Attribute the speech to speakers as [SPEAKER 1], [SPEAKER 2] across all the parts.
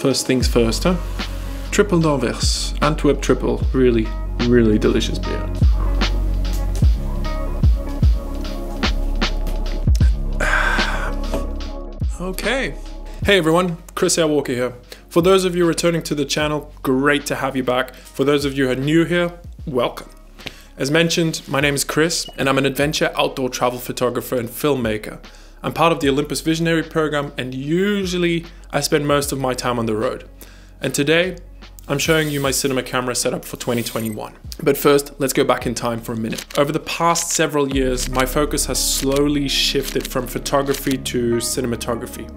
[SPEAKER 1] First things first, huh? Triple d'Anvers, Antwerp triple, really, really delicious beer. Okay. Hey everyone, Chris Eyre-Walker here. For those of you returning to the channel, great to have you back. For those of you who are new here, welcome. As mentioned, my name is Chris and I'm an adventure outdoor travel photographer and filmmaker. I'm part of the Olympus Visionary program and usually I spend most of my time on the road. And today, I'm showing you my cinema camera setup for 2021. But first, let's go back in time for a minute. Over the past several years, my focus has slowly shifted from photography to cinematography.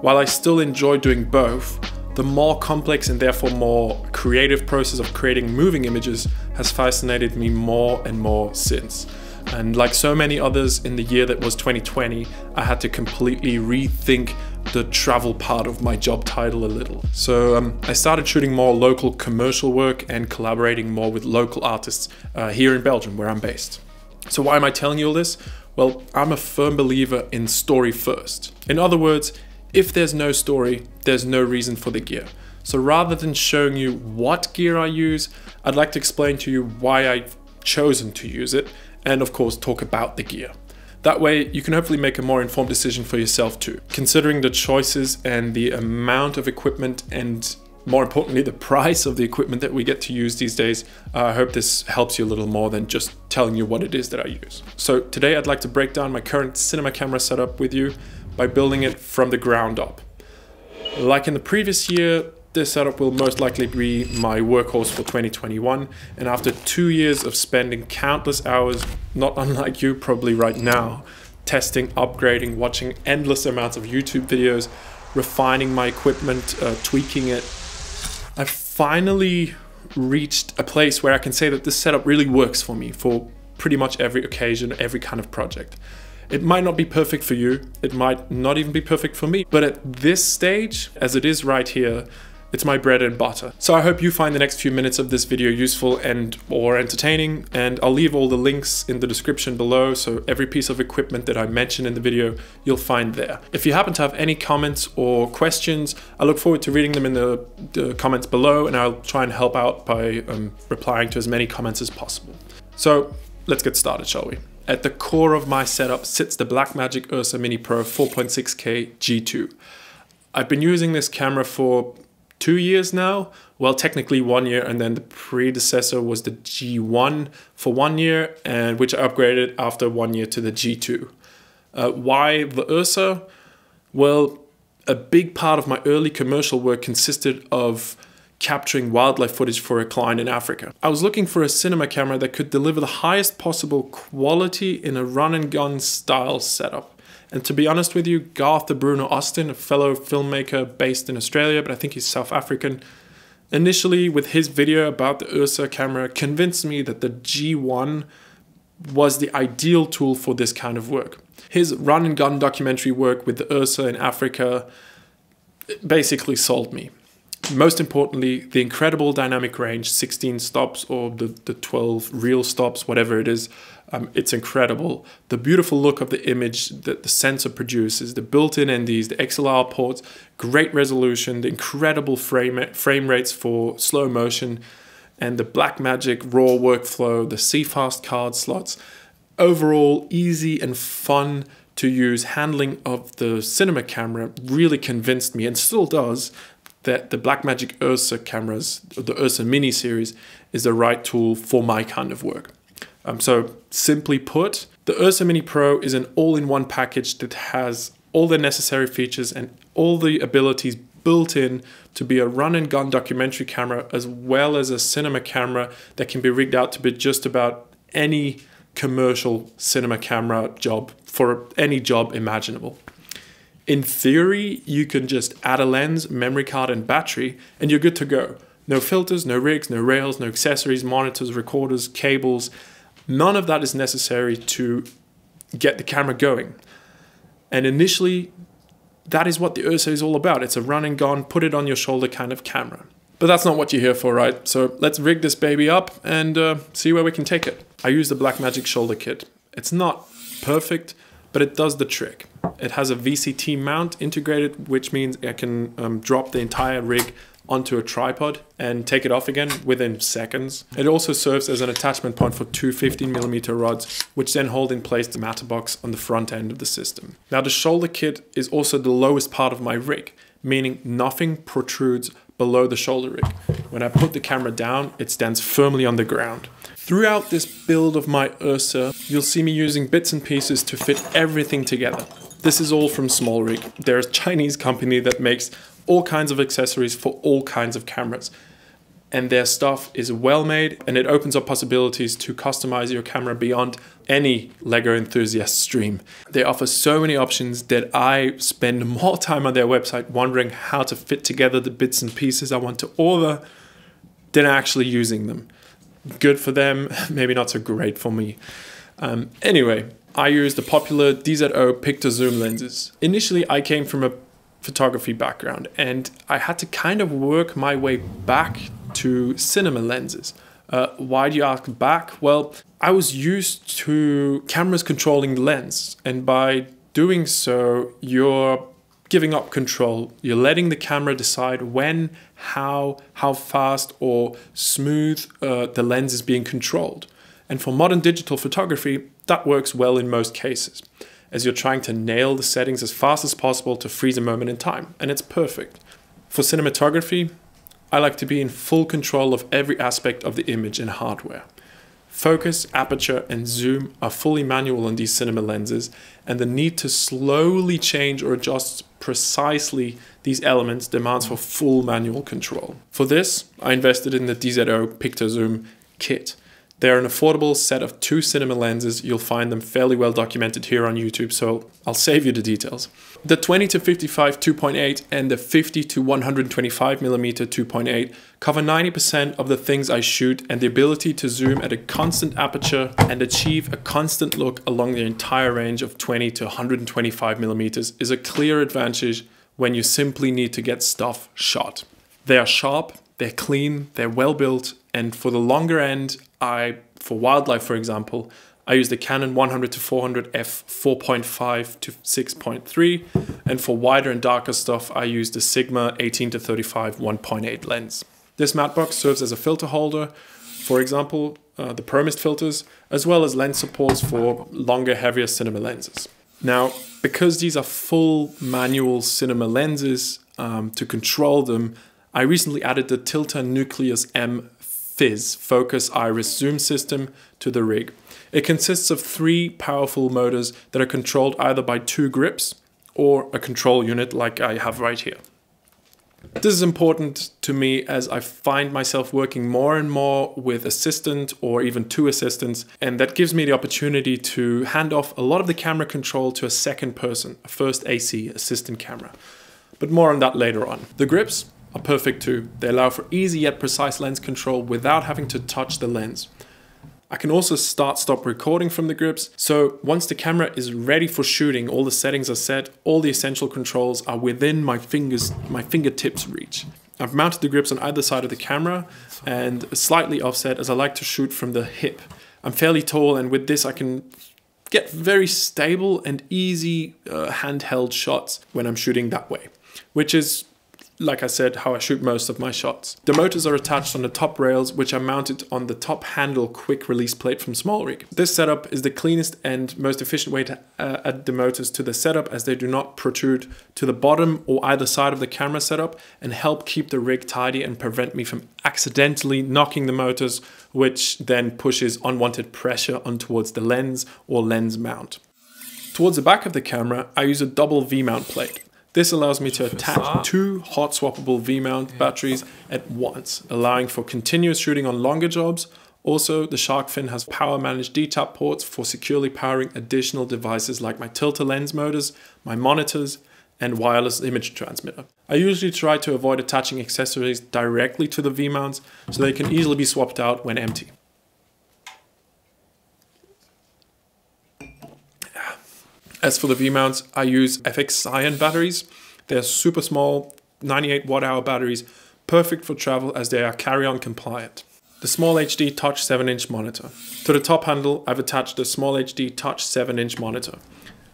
[SPEAKER 1] While I still enjoy doing both, the more complex and therefore more creative process of creating moving images has fascinated me more and more since. And like so many others in the year that was 2020, I had to completely rethink the travel part of my job title a little. So I started shooting more local commercial work and collaborating more with local artists here in Belgium, where I'm based. So why am I telling you all this? Well, I'm a firm believer in story first. In other words, if there's no story, there's no reason for the gear. So rather than showing you what gear I use, I'd like to explain to you why I've chosen to use it, and of course talk about the gear. That way you can hopefully make a more informed decision for yourself too. Considering the choices and the amount of equipment and more importantly the price of the equipment that we get to use these days, I hope this helps you a little more than just telling you what it is that I use. So today I'd like to break down my current cinema camera setup with you by building it from the ground up. Like in the previous year, this setup will most likely be my workhorse for 2021, and after 2 years of spending countless hours, not unlike you probably right now, testing, upgrading, watching endless amounts of YouTube videos, refining my equipment, tweaking it, I finally reached a place where I can say that this setup really works for me for pretty much every occasion, every kind of project. It might not be perfect for you, it might not even be perfect for me, but at this stage, as it is right here, it's my bread and butter. So I hope you find the next few minutes of this video useful and or entertaining, and I'll leave all the links in the description below, so every piece of equipment that I mentioned in the video, you'll find there. If you happen to have any comments or questions, I look forward to reading them in the comments below, and I'll try and help out by replying to as many comments as possible. So let's get started, shall we? At the core of my setup sits the Blackmagic URSA Mini Pro 4.6K G2. I've been using this camera for 2 years now, well technically 1 year, and then the predecessor was the G1 for 1 year, and which I upgraded after 1 year to the G2. Why the URSA? Well, a big part of my early commercial work consisted of capturing wildlife footage for a client in Africa. I was looking for a cinema camera that could deliver the highest possible quality in a run and gun style setup. And to be honest with you, Garth de Bruno Austin, a fellow filmmaker based in Australia, but I think he's South African, initially with his video about the URSA camera convinced me that the G1 was the ideal tool for this kind of work. His run and gun documentary work with the URSA in Africa basically sold me. Most importantly, the incredible dynamic range, 16 stops or the 12 real stops, whatever it is, it's incredible. The beautiful look of the image that the sensor produces, the built-in NDs, the XLR ports, great resolution, the incredible frame rates for slow motion, and the Blackmagic RAW workflow, the CFast card slots. Overall, easy and fun to use handling of the cinema camera really convinced me, and still does, that the Blackmagic URSA cameras, the URSA Mini series, is the right tool for my kind of work. So simply put, the URSA Mini Pro is an all-in-one package that has all the necessary features and all the abilities built in to be a run-and-gun documentary camera, as well as a cinema camera that can be rigged out to be just about any commercial cinema camera job for any job imaginable. In theory, you can just add a lens, memory card, and battery, and you're good to go. No filters, no rigs, no rails, no accessories, monitors, recorders, cables. None of that is necessary to get the camera going. And initially, that is what the URSA is all about. It's a run and gun, put it on your shoulder kind of camera. But that's not what you're here for, right? So let's rig this baby up and see where we can take it. I use the Blackmagic Shoulder Kit. It's not perfect, but it does the trick. It has a VCT mount integrated, which means I can drop the entire rig onto a tripod and take it off again within seconds. It also serves as an attachment point for two 15mm rods, which then hold in place the matte box on the front end of the system. Now the shoulder kit is also the lowest part of my rig, meaning nothing protrudes below the shoulder rig. When I put the camera down, it stands firmly on the ground. Throughout this build of my URSA, you'll see me using bits and pieces to fit everything together. This is all from Smallrig. They're a Chinese company that makes all kinds of accessories for all kinds of cameras. And their stuff is well made, and it opens up possibilities to customize your camera beyond any LEGO enthusiast's dream. They offer so many options that I spend more time on their website wondering how to fit together the bits and pieces I want to order than actually using them. Good for them, maybe not so great for me. Anyway, I use the popular DZO Pictor zoom lenses. Initially, I came from a photography background, and I had to kind of work my way back to cinema lenses. Why do you ask back? Well, I was used to cameras controlling the lens, and by doing so, you're giving up control. You're letting the camera decide when, how fast or smooth the lens is being controlled. And for modern digital photography, that works well in most cases, as you're trying to nail the settings as fast as possible to freeze a moment in time, and it's perfect. For cinematography, I like to be in full control of every aspect of the image and hardware. Focus, aperture, and zoom are fully manual on these cinema lenses, and the need to slowly change or adjust precisely these elements demands for full manual control. For this, I invested in the DZO Pictor Zoom kit. They're an affordable set of two cinema lenses. You'll find them fairly well documented here on YouTube, so I'll save you the details. The 20-55 2.8 and the 50-125mm 2.8 cover 90% of the things I shoot, and the ability to zoom at a constant aperture and achieve a constant look along the entire range of 20-125mm is a clear advantage when you simply need to get stuff shot. They are sharp, they're clean, they're well built, and for the longer end, for wildlife, for example, I use the Canon 100-400 f 4.5 to 6.3, and for wider and darker stuff, I use the Sigma 18-35 1.8 lens. This matte box serves as a filter holder, for example, the Pro Mist filters, as well as lens supports for longer, heavier cinema lenses. Now, because these are full manual cinema lenses, to control them, I recently added the Tilta Nucleus M Fizz Focus Iris Zoom system to the rig. It consists of 3 powerful motors that are controlled either by 2 grips or a control unit like I have right here. This is important to me as I find myself working more and more with assistant or even 2 assistants, and that gives me the opportunity to hand off a lot of the camera control to a second person, a first AC assistant camera. But more on that later on. The grips are perfect too. They allow for easy yet precise lens control without having to touch the lens. I can also stop recording from the grips, so once the camera is ready for shooting, all the settings are set, all the essential controls are within my fingertips reach. I've mounted the grips on either side of the camera and slightly offset as I like to shoot from the hip. I'm fairly tall, and with this I can get very stable and easy handheld shots when I'm shooting that way, which is, like I said, how I shoot most of my shots. The motors are attached on the top rails, which are mounted on the top handle quick release plate from Smallrig. This setup is the cleanest and most efficient way to add the motors to the setup, as they do not protrude to the bottom or either side of the camera setup and help keep the rig tidy and prevent me from accidentally knocking the motors, which then pushes unwanted pressure on towards the lens or lens mount. Towards the back of the camera, I use a double V-mount plate. This allows me to attach 2 hot swappable V-mount batteries at once, allowing for continuous shooting on longer jobs. Also, the shark fin has power managed D-tap ports for securely powering additional devices like my Tilta lens motors, my monitors, and wireless image transmitter. I usually try to avoid attaching accessories directly to the V-mounts so they can easily be swapped out when empty. As for the V-mounts, I use FXLion batteries. They're super small, 98 watt-hour batteries, perfect for travel as they are carry-on compliant. The SmallHD Touch 7-inch monitor. To the top handle, I've attached the SmallHD Touch 7-inch monitor.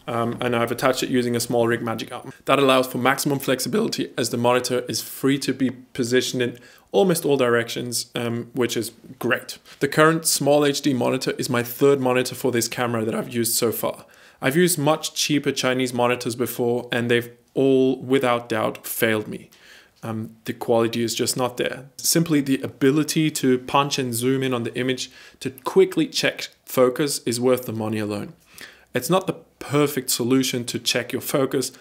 [SPEAKER 1] and I've attached it using a Smallrig Magic arm. That allows for maximum flexibility as the monitor is free to be positioned in almost all directions, which is great. The current SmallHD monitor is my third monitor for this camera that I've used so far. I've used much cheaper Chinese monitors before, and they've all, without doubt, failed me. The quality is just not there. Simply the ability to punch and zoom in on the image to quickly check focus is worth the money alone. It's not the perfect solution to check your focus,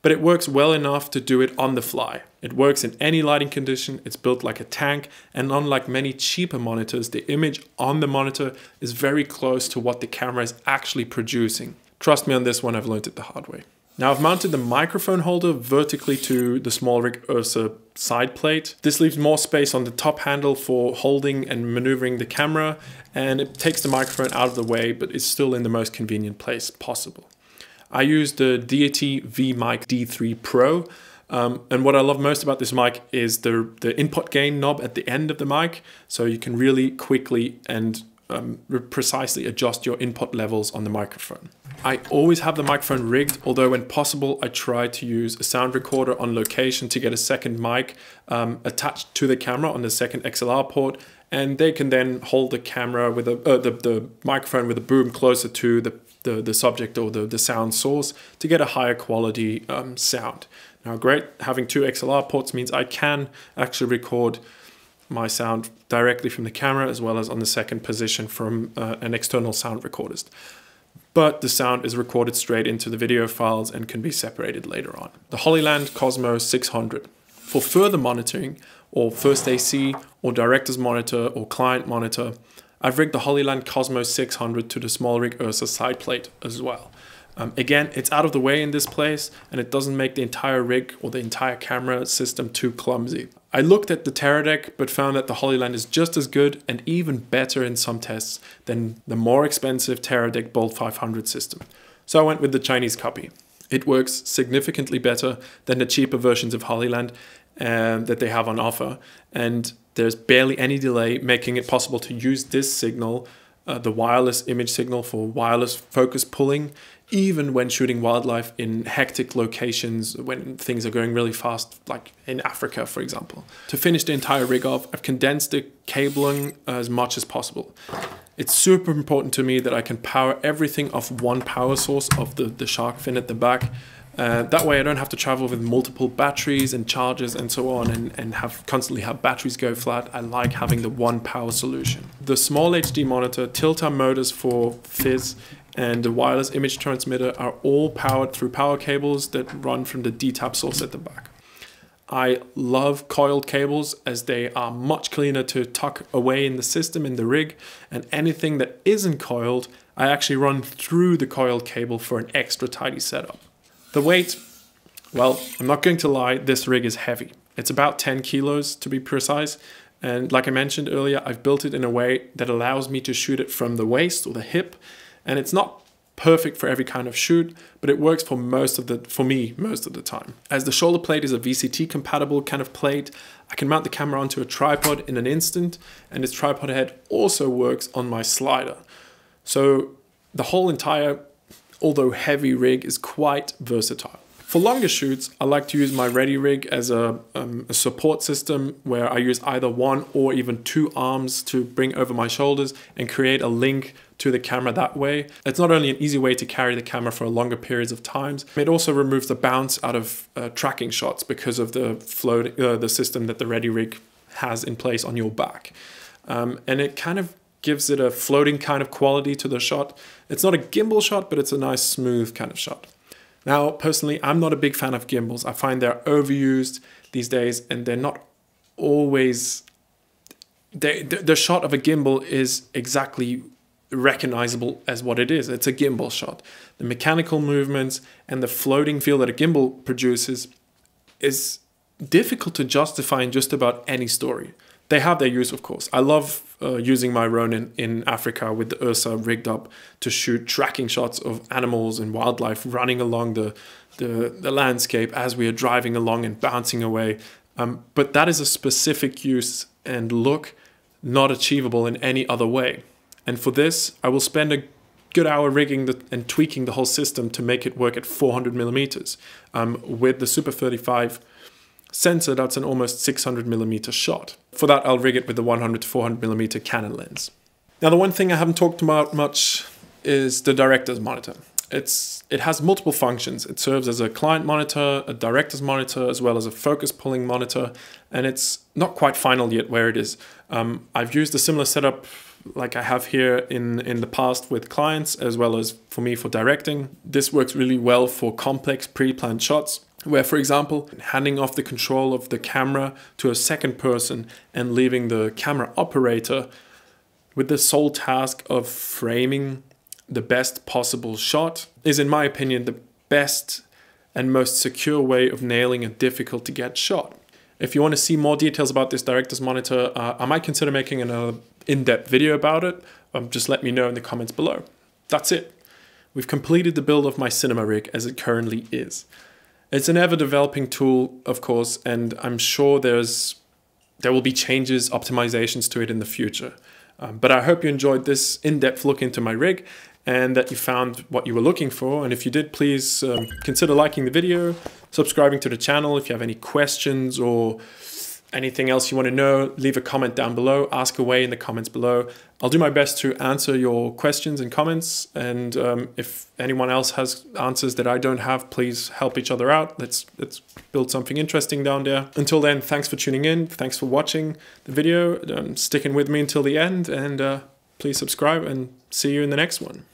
[SPEAKER 1] but it works well enough to do it on the fly. It works in any lighting condition, it's built like a tank, and unlike many cheaper monitors, the image on the monitor is very close to what the camera is actually producing. Trust me on this one, I've learned it the hard way. Now I've mounted the microphone holder vertically to the Smallrig URSA side plate. This leaves more space on the top handle for holding and maneuvering the camera, and it takes the microphone out of the way, but it's still in the most convenient place possible. I use the Deity V-Mic D3 Pro, and what I love most about this mic is the input gain knob at the end of the mic, so you can really quickly and precisely adjust your input levels on the microphone. I always have the microphone rigged, although when possible I try to use a sound recorder on location to get a second mic attached to the camera on the second XLR port, and they can then hold the camera with the microphone with a boom closer to the subject or the sound source to get a higher quality sound. Now great, having two XLR ports means I can actually record my sound directly from the camera as well as on the second position from an external sound recordist. But the sound is recorded straight into the video files and can be separated later on. The Hollyland COSMO 600. For further monitoring or first AC or director's monitor or client monitor, I've rigged the Hollyland COSMO 600 to the Smallrig URSA side plate as well. Again, it's out of the way in this place and it doesn't make the entire rig or the entire camera system too clumsy. I looked at the Teradek but found that the Hollyland is just as good and even better in some tests than the more expensive Teradek Bolt 500 system. So I went with the Chinese copy. It works significantly better than the cheaper versions of Hollyland that they have on offer, and there's barely any delay, making it possible to use this signal, the wireless image signal, for wireless focus pulling, even when shooting wildlife in hectic locations when things are going really fast, like in Africa, for example. To finish the entire rig off, I've condensed the cabling as much as possible. It's super important to me that I can power everything off one power source of the shark fin at the back. That way I don't have to travel with multiple batteries and chargers and so on and constantly have batteries go flat. I like having the one power solution. The SmallHD monitor, Tilta motors for fizz, and the wireless image transmitter are all powered through power cables that run from the D-tap source at the back. I love coiled cables as they are much cleaner to tuck away in the system in the rig, and anything that isn't coiled, I actually run through the coiled cable for an extra tidy setup. The weight, well, I'm not going to lie, this rig is heavy. It's about 10 kilos to be precise, and like I mentioned earlier, I've built it in a way that allows me to shoot it from the waist or the hip, and it's not perfect for every kind of shoot, but it works for me most of the time. As the shoulder plate is a VCT compatible kind of plate, I can mount the camera onto a tripod in an instant, and this tripod head also works on my slider. So the whole entire, although heavy rig, is quite versatile. For longer shoots, I like to use my Ready rig as a support system where I use either one or even two arms to bring over my shoulders and create a link to the camera that way. It's not only an easy way to carry the camera for longer periods of times, it also removes the bounce out of tracking shots because of the system that the Ready rig has in place on your back. And it kind of gives it a floating kind of quality to the shot. It's not a gimbal shot, but it's a nice smooth kind of shot. Now, personally, I'm not a big fan of gimbals. I find they're overused these days and they're not always... The shot of a gimbal is exactly recognizable as what it is. It's a gimbal shot. The mechanical movements and the floating feel that a gimbal produces is difficult to justify in just about any story. They have their use, of course. I love using my Ronin in Africa with the URSA rigged up to shoot tracking shots of animals and wildlife running along the landscape as we are driving along and bouncing away. But that is a specific use and look not achievable in any other way. And for this, I will spend a good hour rigging and tweaking the whole system to make it work at 400 millimeters. With the Super 35 sensor, that's an almost 600 millimeter shot. For that, I'll rig it with the 100 to 400 millimeter Canon lens. Now, the one thing I haven't talked about much is the director's monitor. It has multiple functions. It serves as a client monitor, a director's monitor, as well as a focus pulling monitor, and it's not quite final yet where it is. I've used a similar setup like I have here in the past with clients, as well as for me for directing. This works really well for complex pre-planned shots, where, for example, handing off the control of the camera to a second person and leaving the camera operator with the sole task of framing the best possible shot is, in my opinion, the best and most secure way of nailing a difficult to get shot. If you want to see more details about this director's monitor, I might consider making another in-depth video about it. Just let me know in the comments below. That's it. We've completed the build of my cinema rig as it currently is. It's an ever-developing tool, of course, and I'm sure there will be changes, optimizations to it in the future. But I hope you enjoyed this in-depth look into my rig and that you found what you were looking for. And if you did, please consider liking the video, subscribing to the channel. If you have any questions or anything else you want to know, leave a comment down below, ask away in the comments below. I'll do my best to answer your questions and comments. And if anyone else has answers that I don't have, please help each other out. Let's build something interesting down there. Until then, thanks for tuning in. Thanks for watching the video, sticking with me until the end, and please subscribe and see you in the next one.